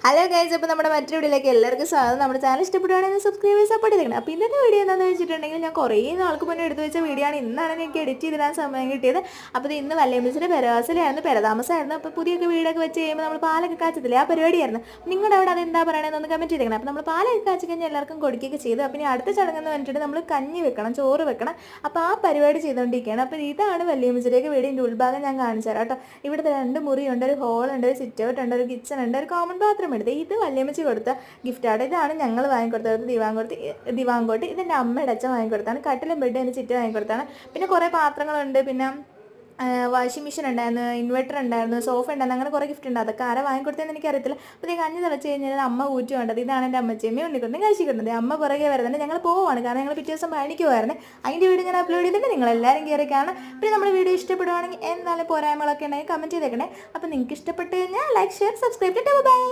Hello guys, അപ്പോൾ നമ്മുടെ മറ്റൊരു വീഡിയോയിലേക്ക് എല്ലാവർക്കും സ്വാഗതം. നമ്മുടെ ചാനൽ ഇഷ്ടപ്പെടുകയാണെങ്കിൽ സബ്സ്ക്രൈബ് ചെയ്ത് സപ്പോർട്ട് ചെയ്തേക്കണം. അപ്പോൾ ഇന്നത്തെ വീഡിയോ എന്താണെന്ന് വെച്ചിട്ടുണ്ടെങ്കിൽ ഞാൻ കുറേ നാൾക്ക് മുന്നേ എടുത്ത് വെച്ച വീഡിയോ ആണ്. ഇന്നാണ് എനിക്ക് എഡിറ്റ് ചെയ്തിടാൻ സമയം കിട്ടിയത്. അപ്പോൾ ഇത് ഇന്ന് വല്യമ്മച്ചിൻ്റെ പെരവാസലായിരുന്നു, പെരതാമസമായിരുന്നു. അപ്പോൾ പുതിയൊക്കെ വീടൊക്കെ വെച്ച് കഴിയുമ്പോൾ നമ്മൾ പാലൊക്കെ കാച്ചത്തില്ലേ, ആ പരിപാടിയായിരുന്നു. നിങ്ങളുടെ അവിടെ അതെന്താ പറയണമെന്നൊന്ന് കമൻറ്റ് ചെയ്തേക്കണം. അപ്പോൾ നമ്മൾ പാലൊക്കെ കാച്ചി കഴിഞ്ഞാൽ എല്ലാവർക്കും കൊടുക്കുകയൊക്കെ ചെയ്തു. അപ്പോൾ ഇനി അടുത്ത ചടങ്ങെന്ന് പറഞ്ഞിട്ട് നമ്മൾ കഞ്ഞി വെക്കണം, ചോറ് വെക്കണം. അപ്പോൾ ആ പരിപാടി ചെയ്തുകൊണ്ടിരിക്കുകയാണ്. അപ്പോൾ ഇതാണ് വല്യമ്മച്ചിയുടെയൊക്കെ വീടിൻ്റെ ഉൾഭാഗം ഞാൻ കാണിച്ചു തരാം കേട്ടോ. ഇവിടുത്തെ 2 മുറിയുണ്ട്, ഒരു ഹോളുണ്ട്, ഒരു സിറ്റ് ഔട്ട് ഉണ്ട്, ഒരു കിച്ചൺ ഉണ്ട്, ഒരു കോമൺ ബാത്റൂം ഉണ്ട്. ഇത് വല്യമ്മച്ചി കൊടുത്ത ഗിഫ്റ്റാണ്. ഇതാണ് ഞങ്ങൾ വാങ്ങിക്കൊടുത്തത് ദിവാങ്കോട്ട്. ഇതെൻ്റെ അമ്മയുടെ അച്ഛൻ വാങ്ങിക്കൊടുത്താണ്. കട്ടിലും ബെഡ് എൻ്റെ ചിറ്റ് വാങ്ങിക്കൊടുത്താണ്. പിന്നെ കുറേ പാത്രങ്ങളുണ്ട്, പിന്നെ വാഷിംഗ് മെഷീൻ ഉണ്ടായിരുന്നു, ഇൻവെർട്ടർ ഉണ്ടായിരുന്നു, സോഫ ഉണ്ടായിരുന്നു, അങ്ങനെ കുറേ ഗിഫ്റ്റ് ഉണ്ട്. അതൊക്കെ ആരെ വാങ്ങിക്കൊടുത്തതെന്ന് എനിക്കറിയത്തില്ല. അപ്പോൾ ഈ കഞ്ഞി തിളച്ച് കഴിഞ്ഞാൽ അമ്മ ഊറ്റി വേണ്ടത്. ഇതാണ് എൻ്റെ അമ്മച്ചേമ്മയും ഉണ്ണിക്കൊണ്ടും കഴിച്ചിട്ടുണ്ട്. അമ്മ പുറകെ വരുന്നുണ്ട്. ഞങ്ങൾ പോവുകയാണ്, കാരണം ഞങ്ങൾ പിറ്റേ ദിവസം പണിക്കുമായിരുന്നു. അതിൻ്റെ വീഡിയോ ഞാൻ അപ്ലോഡ് ചെയ്തിട്ട് നിങ്ങളെല്ലാവരും കയറി കാണാം. പിന്നെ നമ്മുടെ വീഡിയോ ഇഷ്ടപ്പെടുവാണെങ്കിൽ എന്തായാലും പോരായ്മകളൊക്കെ ഉണ്ടെങ്കിൽ കമൻറ്റ് ചെയ്തേക്കണേ. അപ്പോൾ നിങ്ങൾക്ക് ഇഷ്ടപ്പെട്ട് കഴിഞ്ഞാൽ ലൈക്ക്, ഷെയർ, സബ്സ്ക്രൈബ്. ബൈ.